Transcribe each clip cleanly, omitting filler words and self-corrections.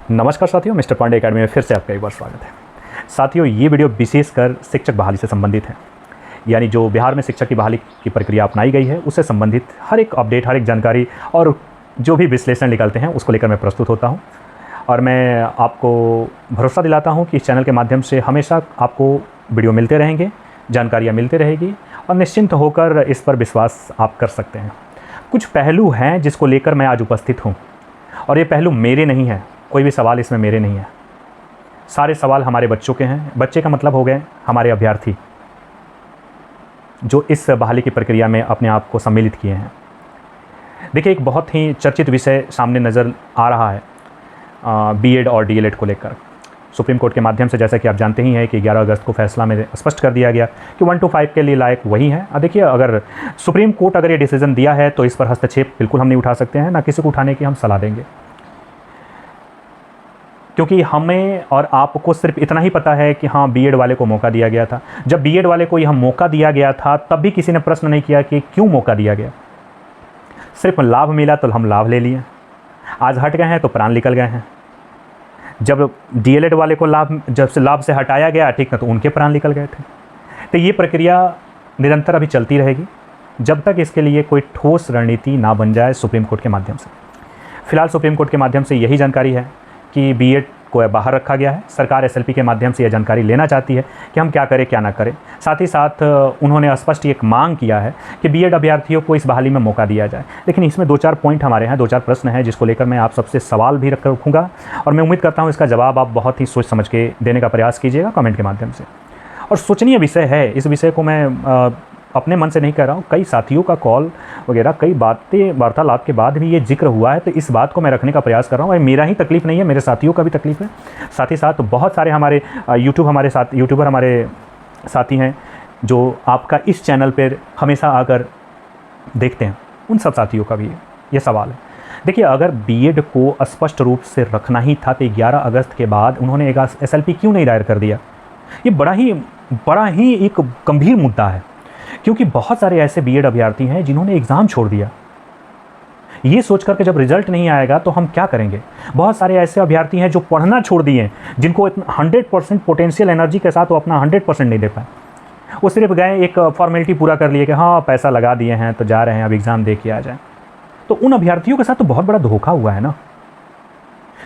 नमस्कार साथियों, mister Pandey academy में फिर से आपका एक बार स्वागत है। साथियों, ये वीडियो विशेषकर शिक्षक बहाली से संबंधित है, यानी जो बिहार में शिक्षक की बहाली की प्रक्रिया अपनाई गई है उससे संबंधित हर एक अपडेट, हर एक जानकारी और जो भी विश्लेषण निकलते हैं उसको लेकर मैं प्रस्तुत होता हूँ। और मैं आपको भरोसा दिलाता हूँ कि इस चैनल के माध्यम से हमेशा आपको वीडियो मिलते रहेंगे, जानकारियाँ मिलती रहेगी और निश्चिंत होकर इस पर विश्वास आप कर सकते हैं। कुछ पहलू हैं जिसको लेकर मैं आज उपस्थित हूँ और ये पहलू मेरे नहीं हैं, कोई भी सवाल इसमें मेरे नहीं है। सारे सवाल हमारे बच्चों के हैं। बच्चे का मतलब हो गए हमारे अभ्यर्थी जो इस बहाली की प्रक्रिया में अपने आप को सम्मिलित किए हैं। देखिए, एक बहुत ही चर्चित विषय सामने नज़र आ रहा है बीएड और डीएलएड को लेकर। सुप्रीम कोर्ट के माध्यम से, जैसा कि आप जानते ही हैं कि 11 अगस्त को फैसला में स्पष्ट कर दिया गया कि 1 to 5 के लिए लायक वही है। देखिए, अगर सुप्रीम कोर्ट अगर ये डिसीजन दिया है तो इस पर हस्तक्षेप बिल्कुल हम नहीं उठा सकते हैं, ना किसी को उठाने की हम सलाह देंगे, क्योंकि हमें और आपको सिर्फ इतना ही पता है कि हाँ, बीएड वाले को मौका दिया गया था। जब बीएड वाले को यह मौका दिया गया था तब भी किसी ने प्रश्न नहीं किया कि क्यों मौका दिया गया। सिर्फ लाभ मिला तो हम लाभ ले लिए, आज हट गए हैं तो प्राण निकल गए हैं। जब डीएलएड वाले को जब से लाभ से हटाया गया, ठीक है, तो उनके प्राण निकल गए थे। तो ये प्रक्रिया निरंतर अभी चलती रहेगी जब तक इसके लिए कोई ठोस रणनीति ना बन जाए सुप्रीम कोर्ट के माध्यम से। फिलहाल सुप्रीम कोर्ट के माध्यम से यही जानकारी है कि बीएड को बाहर रखा गया है। सरकार एसएलपी के माध्यम से यह जानकारी लेना चाहती है कि हम क्या करें क्या ना करें। साथ ही साथ उन्होंने स्पष्ट एक मांग किया है कि बीएड अभ्यर्थियों को इस बहाली में मौका दिया जाए। लेकिन इसमें 2-4 पॉइंट हमारे हैं, 2-4 प्रश्न हैं जिसको लेकर मैं आप सबसे सवाल भी रखूँगा और मैं उम्मीद करता हूँ इसका जवाब आप बहुत ही सोच समझ के देने का प्रयास कीजिएगा कमेंट के माध्यम से। और सोचनीय विषय है, इस विषय को मैं अपने मन से नहीं कह रहा हूँ, कई साथियों का कॉल वगैरह, कई बातें वार्तालाप के बाद भी ये जिक्र हुआ है, तो इस बात को मैं रखने का प्रयास कर रहा हूँ। मेरा ही तकलीफ़ नहीं है, मेरे साथियों का भी तकलीफ़ है। साथ ही साथ बहुत सारे हमारे यूट्यूबर हमारे साथी हैं जो आपका इस चैनल पर हमेशा आकर देखते हैं, उन सब साथियों का भी ये सवाल है। देखिए, अगर बीएड को स्पष्ट रूप से रखना ही था तो 11 अगस्त के बाद उन्होंने एक एसएलपी क्यों नहीं दायर कर दिया? ये बड़ा ही एक गंभीर मुद्दा है, क्योंकि बहुत सारे ऐसे बीएड अभ्यर्थी हैं जिन्होंने एग्ज़ाम छोड़ दिया ये सोच कर के जब रिजल्ट नहीं आएगा तो हम क्या करेंगे। बहुत सारे ऐसे अभ्यर्थी हैं जो पढ़ना छोड़ दिए, जिनको 100% पोटेंशियल एनर्जी के साथ वो अपना 100% नहीं दे पाए। वो सिर्फ गए, एक फॉर्मेलिटी पूरा कर लिए कि हाँ पैसा लगा दिए हैं तो जा रहे हैं, अब एग्ज़ाम दे के आ जाए। तो उन अभ्यर्थियों के साथ तो बहुत बड़ा धोखा हुआ है ना।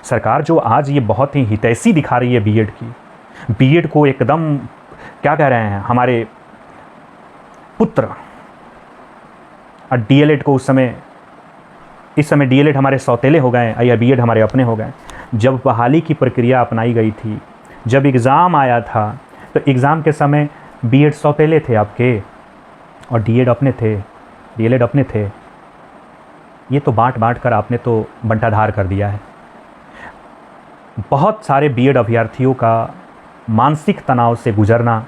सरकार जो आज ये बहुत ही हितैषी दिखा रही है बीएड की, बीएड को एकदम क्या कह रहे हैं हमारे पुत्र, और डीएलएड को इस समय डीएलएड हमारे सौतेले हो गए या बीएड हमारे अपने हो गए। जब बहाली की प्रक्रिया अपनाई गई थी, जब एग्ज़ाम आया था, तो एग्ज़ाम के समय बीएड सौतेले थे आपके और डीएलएड अपने थे। ये तो बांट कर आपने तो बंटाधार कर दिया है। बहुत सारे बीएड अभ्यर्थियों का मानसिक तनाव से गुजरना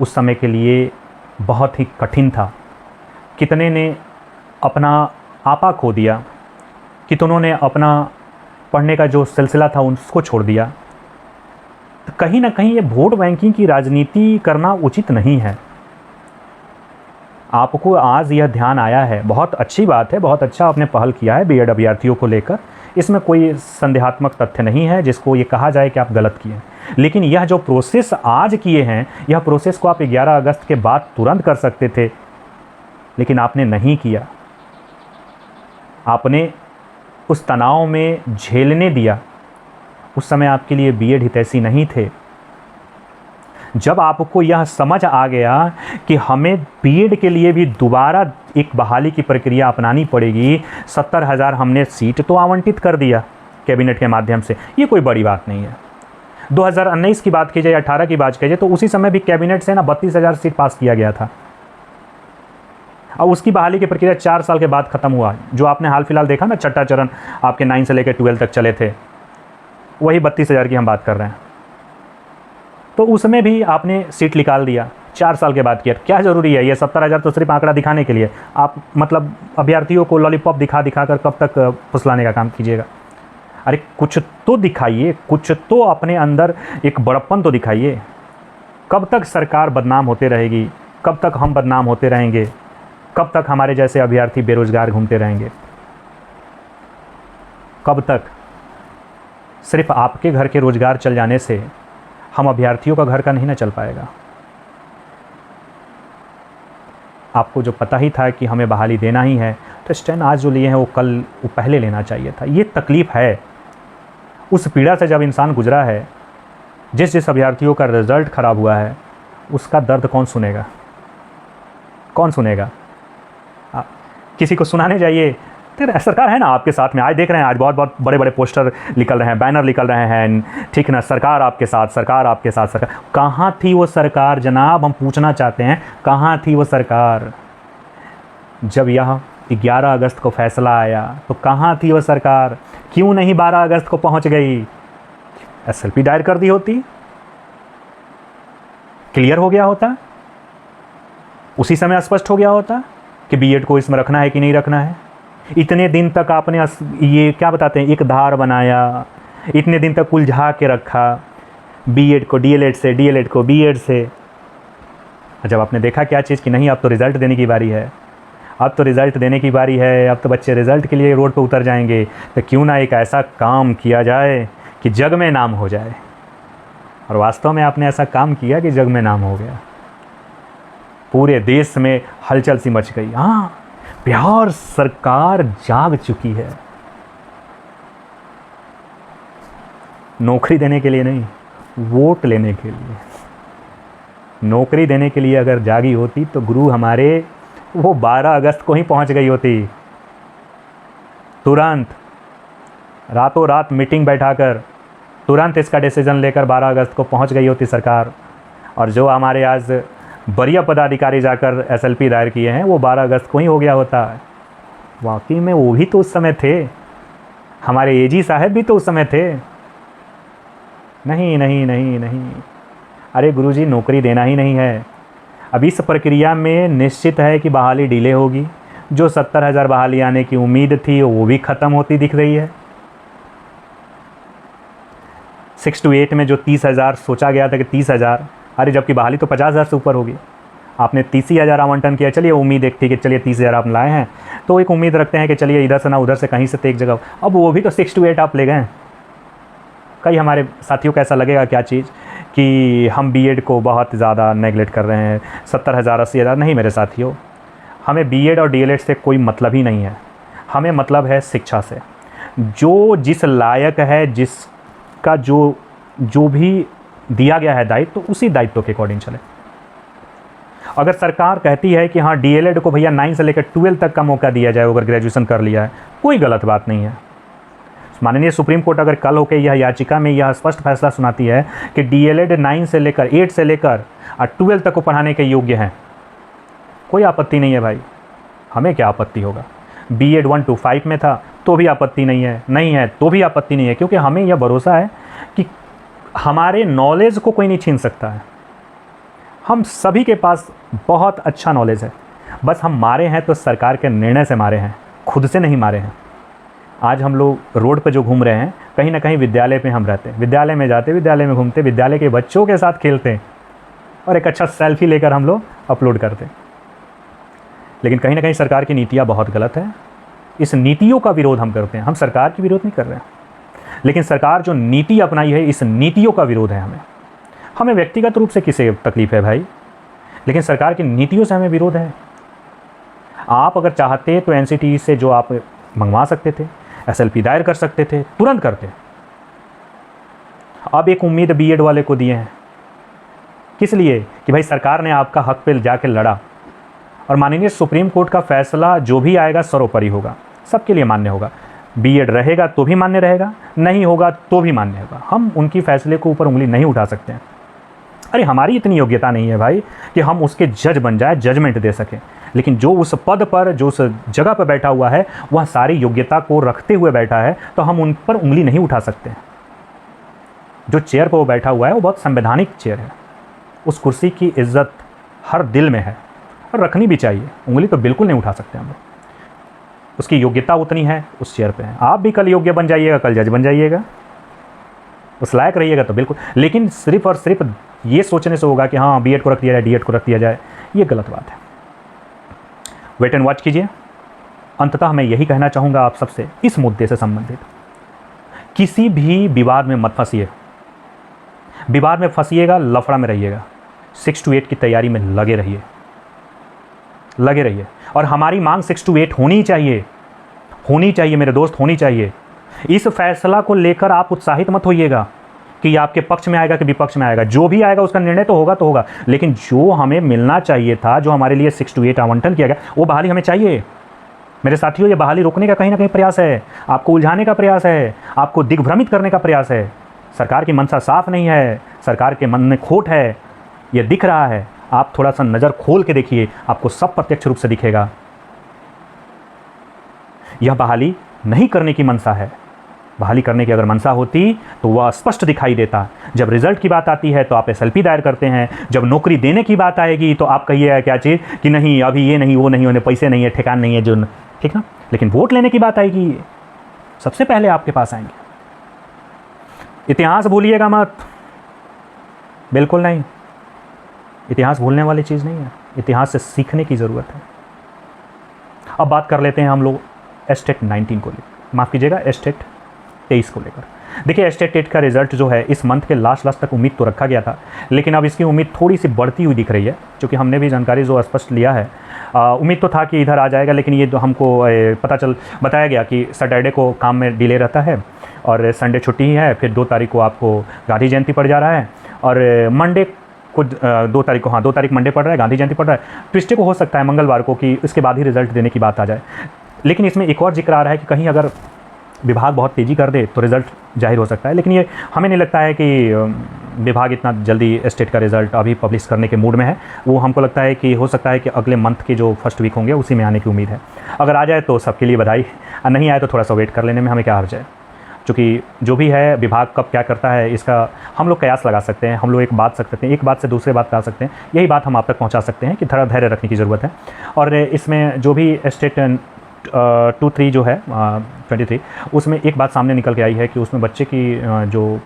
उस समय के लिए बहुत ही कठिन था। कितने ने अपना आपा खो दिया, कितनों ने अपना पढ़ने का जो सिलसिला था उसको छोड़ दिया। तो कहीं ना कहीं ये वोट बैंकिंग की राजनीति करना उचित नहीं है। आपको आज यह ध्यान आया है, बहुत अच्छी बात है, बहुत अच्छा आपने पहल किया है बीएड अभ्यर्थियों को लेकर। इसमें कोई संदेहात्मक तथ्य नहीं है जिसको ये कहा जाए कि आप गलत किए। लेकिन यह जो प्रोसेस आज किए हैं, यह प्रोसेस को आप 11 अगस्त के बाद तुरंत कर सकते थे, लेकिन आपने नहीं किया। आपने उस तनाव में झेलने दिया। उस समय आपके लिए बीएड हितैषी नहीं थे। जब आपको यह समझ आ गया कि हमें बीएड के लिए भी दोबारा एक बहाली की प्रक्रिया अपनानी पड़ेगी, 70,000 हमने सीट तो आवंटित कर दिया कैबिनेट के माध्यम से, ये कोई बड़ी बात नहीं है। 2019 की बात की जाए, 18 की बात की जाए, तो उसी समय भी कैबिनेट से ना 32,000 सीट पास किया गया था। और उसकी बहाली की प्रक्रिया 4 साल के बाद ख़त्म हुआ। जो आपने हाल फिलहाल देखा ना, छठा चरण आपके 9 से लेकर 12 तक चले थे, वही 32,000 की हम बात कर रहे हैं। तो उसमें भी आपने सीट निकाल दिया, 4 साल के बाद किया। क्या ज़रूरी है ये 70,000 तो सिर्फ आंकड़ा दिखाने के लिए? आप मतलब अभ्यर्थियों को लॉलीपॉप दिखा कर कब तक फुसलाने का काम कीजिएगा? अरे कुछ तो दिखाइए, कुछ तो अपने अंदर एक बड़प्पन तो दिखाइए। कब तक सरकार बदनाम होते रहेगी? कब तक हम बदनाम होते रहेंगे? कब तक हमारे जैसे अभ्यर्थी बेरोजगार घूमते रहेंगे? कब तक? सिर्फ आपके घर के रोजगार चल जाने से हम अभ्यर्थियों का घर का नहीं ना चल पाएगा। आपको जो पता ही था कि हमें बहाली देना ही है, तो स्टैंड आज जो लिए हैं वो पहले लेना चाहिए था। ये तकलीफ़ है, उस पीड़ा से जब इंसान गुजरा है, जिस अभ्यर्थियों का रिज़ल्ट ख़राब हुआ है, उसका दर्द कौन सुनेगा? कौन सुनेगा? किसी को सुनाने जाइए तो सरकार है ना आपके साथ में। आज देख रहे हैं, आज बहुत बहुत बड़े बड़े पोस्टर निकल रहे हैं, बैनर निकल रहे हैं, ठीक ना, सरकार आपके साथ, सरकार आपके साथ। सरकार कहाँ थी वो सरकार जनाब? हम पूछना चाहते हैं, कहाँ थी वो सरकार जब यह 11 अगस्त को फैसला आया? तो कहाँ थी वो सरकार? क्यों नहीं 12 अगस्त को पहुँच गई? SLP दायर कर दी होती, क्लियर हो गया होता, उसी समय स्पष्ट हो गया होता कि बीएड को इसमें रखना है कि नहीं रखना है। इतने दिन तक आपने ये क्या बताते हैं, एक धार बनाया, इतने दिन तक उलझा के रखा, बीएड को डीएलएड से, डीएलएड को बीएड से। जब आपने देखा क्या चीज़ कि नहीं, अब तो रिज़ल्ट देने की बारी है, अब तो रिज़ल्ट देने की बारी है, अब तो बच्चे रिज़ल्ट के लिए रोड पर उतर जाएंगे, तो क्यों ना एक ऐसा काम किया जाए कि जग में नाम हो जाए। और वास्तव में आपने ऐसा काम किया कि जग में नाम हो गया, पूरे देश में हलचल सी मच गई। हाँ, बिहार सरकार जाग चुकी है, नौकरी देने के लिए नहीं, वोट लेने के लिए। नौकरी देने के लिए अगर जागी होती तो गुरु हमारे वो 12 अगस्त को ही पहुंच गई होती, तुरंत रातों रात मीटिंग बैठाकर तुरंत इसका डिसीजन लेकर 12 अगस्त को पहुंच गई होती सरकार। और जो हमारे आज वरीय पदाधिकारी जाकर SLP दायर किए हैं, वो 12 अगस्त को ही हो गया होता। वाकई में वो भी तो उस समय थे, हमारे AG साहब भी तो उस समय थे। नहीं नहीं नहीं नहीं, अरे गुरुजी नौकरी देना ही नहीं है। अब इस प्रक्रिया में निश्चित है कि बहाली डिले होगी। जो 70,000 बहाली आने की उम्मीद थी वो भी ख़त्म होती दिख रही है। 6 to 8 में जो 30,000 सोचा गया था कि 30,000, अरे जबकि बहाली तो 50,000 से ऊपर होगी। आपने 30,000 आवंटन किया, चलिए उम्मीद एक थी कि चलिए 30,000 आप लाए हैं, तो एक उम्मीद रखते हैं कि चलिए इधर से ना उधर से कहीं से तो एक जगह। अब वो भी तो 6 to 8 आप ले गए। कई हमारे साथियों को ऐसा लगेगा क्या चीज़ कि हम बीएड को बहुत ज़्यादा नेगलेक्ट कर रहे हैं, 70,000 80,000। नहीं मेरे साथियों, हमें बीएड और डीएलएड से कोई मतलब ही नहीं है। हमें मतलब है शिक्षा से। जो जिस लायक है, जिसका जो भी दिया गया है दायित्व, तो उसी दायित्व के अकॉर्डिंग चले। अगर सरकार कहती है कि हाँ डीएलएड को भैया 9 से लेकर 12 तक का मौका दिया जाए अगर ग्रेजुएशन कर लिया है, कोई गलत बात नहीं है। माननीय सुप्रीम कोर्ट अगर कल होकर यह याचिका में यह स्पष्ट फैसला सुनाती है कि डीएलएड 9 से लेकर 8 से लेकर 12 तक को पढ़ाने के योग्य हैं, कोई आपत्ति नहीं है भाई, हमें क्या आपत्ति होगा। बीएड 1 to 5 में था तो भी आपत्ति नहीं है, नहीं है तो भी आपत्ति नहीं है, क्योंकि हमें यह भरोसा है कि हमारे नॉलेज को कोई नहीं छीन सकता है। हम सभी के पास बहुत अच्छा नॉलेज है, बस हम मारे हैं तो सरकार के निर्णय से मारे हैं, खुद से नहीं मारे हैं। आज हम लोग रोड पे जो घूम रहे हैं, कहीं ना कहीं विद्यालय में हम रहते हैं, विद्यालय में जाते, विद्यालय में घूमते, विद्यालय के बच्चों के साथ खेलते हैं और एक अच्छा सेल्फी लेकर हम लोग अपलोड करते हैं। लेकिन कहीं ना कहीं सरकार की नीतियाँ बहुत गलत है। इस नीतियों का विरोध हम करते हैं, हम सरकार की विरोध नहीं कर रहे हैं, लेकिन सरकार जो नीति अपनाई है, इस नीतियों का विरोध है हमें व्यक्तिगत रूप से किसे तकलीफ़ है भाई, लेकिन सरकार की नीतियों से हमें विरोध है। आप अगर चाहते तो NCTE से जो आप मंगवा सकते थे, SLP दायर कर सकते थे, तुरंत करते। अब एक उम्मीद बीएड वाले को दिए हैं, किस लिए कि भाई सरकार ने आपका हक पे जाके लड़ा और माननीय सुप्रीम कोर्ट का फैसला जो भी आएगा सर्वोपरि होगा, सबके लिए मान्य होगा। बीएड रहेगा तो भी मान्य रहेगा, नहीं होगा तो भी मान्य होगा। हम उनकी फैसले को ऊपर उंगली नहीं उठा सकते हैं। अरे हमारी इतनी योग्यता नहीं है भाई कि हम उसके जज बन जाए, जजमेंट दे सकें, लेकिन जो उस पद पर, जो उस जगह पर बैठा हुआ है, वह सारी योग्यता को रखते हुए बैठा है, तो हम उन पर उंगली नहीं उठा सकते हैं। जो चेयर पर वो बैठा हुआ है वो बहुत संवैधानिक चेयर है, उस कुर्सी की इज्जत हर दिल में है और रखनी भी चाहिए। उंगली तो बिल्कुल नहीं उठा सकते हम लोग, उसकी योग्यता उतनी है, उस चेयर पे है। आप भी कल योग्य बन जाइएगा, कल जज बन जाइएगा, उस लायक रहिएगा तो बिल्कुल। लेकिन सिर्फ और सिर्फ ये सोचने से होगा कि हाँ बीएड को रख दिया जाए, डीएड को रख दिया जाए, ये गलत बात है। वेट एंड वॉच कीजिए। अंततः मैं यही कहना चाहूँगा आप सबसे इस मुद्दे से संबंधित किसी भी विवाद में मत फंसिए। विवाद में फंसिएगा, लफड़ा में रहिएगा। 6 to 8 की तैयारी में लगे रहिए, लगे रहिए। और हमारी मांग 6 to 8 होनी चाहिए, होनी चाहिए मेरे दोस्त, होनी चाहिए। इस फैसला को लेकर आप उत्साहित मत होइएगा कि आपके पक्ष में आएगा कि विपक्ष में आएगा। जो भी आएगा उसका निर्णय तो होगा तो होगा, लेकिन जो हमें मिलना चाहिए था, जो हमारे लिए 6 to 8 आवंटन किया गया, वो बहाली हमें चाहिए। मेरे साथियों, ये बहाली रोकने का कहीं ना कहीं प्रयास है, आपको उलझाने का प्रयास है, आपको दिग्भ्रमित करने का प्रयास है। सरकार की मंशा साफ नहीं है, सरकार के मन में खोट है, ये दिख रहा है। आप थोड़ा सा नज़र खोल के देखिए, आपको सब प्रत्यक्ष रूप से दिखेगा। यह बहाली नहीं करने की मंशा है। बहाली करने की अगर मंशा होती तो वह स्पष्ट दिखाई देता। जब रिजल्ट की बात आती है तो आप SLP दायर करते हैं, जब नौकरी देने की बात आएगी तो आप कहिए क्या चीज़ कि नहीं अभी ये नहीं वो नहीं, उन्हें पैसे नहीं है, ठिकान नहीं है, जो ठीक ना। लेकिन वोट लेने की बात आएगी सबसे पहले आपके पास आएंगे। इतिहास भूलिएगा मत, बिल्कुल नहीं। इतिहास भूलने वाली चीज़ नहीं है, इतिहास से सीखने की ज़रूरत है। अब बात कर लेते हैं हम लोग एस्टेट 19 को लेकर, माफ़ कीजिएगा एस्टेट 23 को लेकर। देखिए एस्टेट 8 का रिजल्ट जो है इस मंथ के लास्ट तक उम्मीद तो रखा गया था, लेकिन अब इसकी उम्मीद थोड़ी सी बढ़ती हुई दिख रही है, क्योंकि हमने भी जानकारी जो स्पष्ट लिया है। उम्मीद तो था कि इधर आ जाएगा, लेकिन ये जो हमको बताया गया कि सैटरडे को काम में डिले रहता है और संडे छुट्टी ही है। फिर 2 तारीख को आपको गांधी जयंती पड़ जा रहा है, और मंडे को 2 तारीख को, हाँ 2 तारीख मंडे पड़ रहा है, गांधी जयंती पड़ रहा है। ट्यूसडे को हो सकता है मंगलवार को कि इसके बाद ही रिजल्ट देने की बात आ जाए। लेकिन इसमें एक और जिक्र आ रहा है कि कहीं अगर विभाग बहुत तेज़ी कर दे तो रिज़ल्ट जाहिर हो सकता है, लेकिन ये हमें नहीं लगता है कि विभाग इतना जल्दी स्टेट का रिज़ल्ट अभी पब्लिश करने के मूड में है। वो हमको लगता है कि हो सकता है कि अगले मंथ के जो फर्स्ट वीक होंगे उसी में आने की उम्मीद है। अगर आ जाए तो सबके लिए बधाई, नहीं आए तो थोड़ा सा वेट कर लेने में हमें क्या हर्ज है। क्योंकि जो भी है विभाग कब क्या करता है इसका हम लोग कयास लगा सकते हैं, हम लोग एक बात से दूसरे बात ला सकते हैं। यही बात हम आप तक पहुँचा सकते हैं कि थोड़ा धैर्य रखने की ज़रूरत है। और इसमें जो भी स्टेट 2-3 जो है 23, उसमें एक बात सामने निकल के आई है कि उसमें बच्चे की जो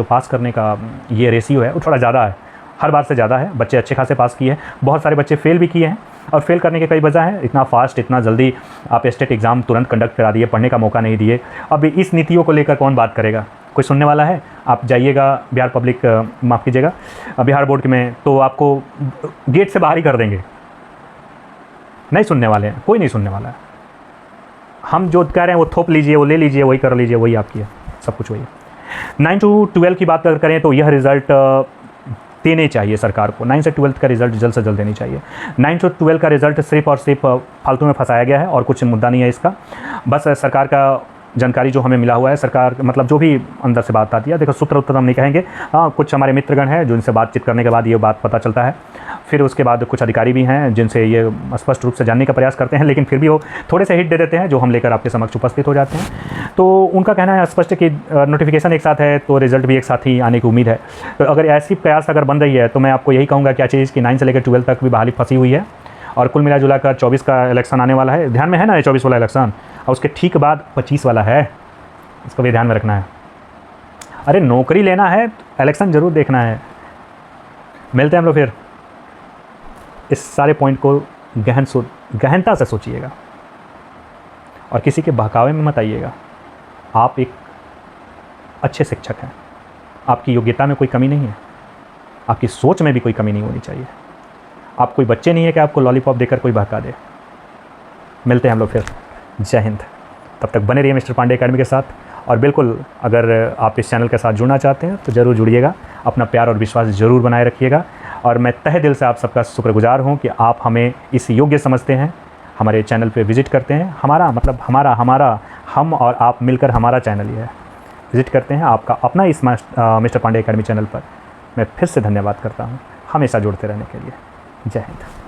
पास करने का ये रेशियो है वो थोड़ा ज़्यादा है, हर बार से ज़्यादा है। बच्चे अच्छे खासे पास किए हैं, बहुत सारे बच्चे फेल भी किए हैं, और फेल करने के कई वजह हैं। इतना फास्ट, इतना जल्दी आप स्टेट एग्ज़ाम तुरंत कंडक्ट करा दिए, पढ़ने का मौका नहीं दिए। अब इस नीतियों को लेकर कौन बात करेगा? कोई सुनने वाला है? आप जाइएगा बिहार पब्लिक माफ़ कीजिएगा बिहार बोर्ड में, तो आपको गेट से बाहर ही कर देंगे। नहीं सुनने वाले हैं, कोई नहीं सुनने वाला है। हम जो कह रहे हैं वो थोप लीजिए, वो ले लीजिए, वही कर लीजिए, वही आपकी है, सब कुछ वही है। 9 to 12 की बात अगर करें तो यह रिज़ल्ट देने चाहिए सरकार को। 9 से 12 का रिज़ल्ट जल्द से जल्द देनी चाहिए। 9 to 12 का रिज़ल्ट सिर्फ और सिर्फ फालतू में फंसाया गया है, और कुछ मुद्दा नहीं है इसका। बस सरकार का जानकारी जो हमें मिला हुआ है, सरकार मतलब जो भी अंदर से बात आती है, देखो सूत्र उत्तर हम नहीं कहेंगे, हाँ कुछ हमारे मित्रगण हैं जो इनसे बातचीत करने के बाद ये बात पता चलता है। फिर उसके बाद कुछ अधिकारी भी हैं जिनसे ये स्पष्ट रूप से जानने का प्रयास करते हैं, लेकिन फिर भी वो थोड़े से हिट दे देते हैं जो हम लेकर आपके समक्ष उपस्थित हो जाते हैं। तो उनका कहना है स्पष्ट कि नोटिफिकेशन एक साथ है तो रिजल्ट भी एक साथ ही आने की उम्मीद है। तो अगर ऐसी प्रयास अगर बन रही है तो मैं आपको यही कहूँगा क्या चीज़ कि 9 से लेकर 12 तक भी बहाली फंसी हुई है, और कुल मिला जुला कर 24 का इलेक्शन आने वाला है। ध्यान में है ना ये 24 वाला इलेक्शन, और उसके ठीक बाद 25 वाला है, इसको भी ध्यान में रखना है। अरे नौकरी लेना है तो इलेक्शन ज़रूर देखना है। मिलते हैं हम लोग फिर। इस सारे पॉइंट को गहनता से सोचिएगा और किसी के बहकावे में मत आइएगा। आप एक अच्छे शिक्षक हैं, आपकी योग्यता में कोई कमी नहीं है, आपकी सोच में भी कोई कमी नहीं होनी चाहिए। आप कोई बच्चे नहीं है कि आपको लॉलीपॉप देकर कोई बहका दे। मिलते हैं हम लोग फिर। जय हिंद। तब तक बने रहिए मिस्टर पांडे एकेडमी के साथ, और बिल्कुल अगर आप इस चैनल के साथ जुड़ना चाहते हैं तो ज़रूर जुड़िएगा। अपना प्यार और विश्वास ज़रूर बनाए रखिएगा, और मैं तहे दिल से आप सबका शुक्रगुजार हूं कि आप हमें इस योग्य समझते हैं, हमारे चैनल पे विज़िट करते हैं। हमारा मतलब हमारा हम और आप मिलकर हमारा चैनल ही है, विज़िट करते हैं आपका अपना इस मिस्टर पांडे एकेडमी चैनल पर। मैं फिर से धन्यवाद करता हूँ हमेशा जुड़ते रहने के लिए। जय हिंद।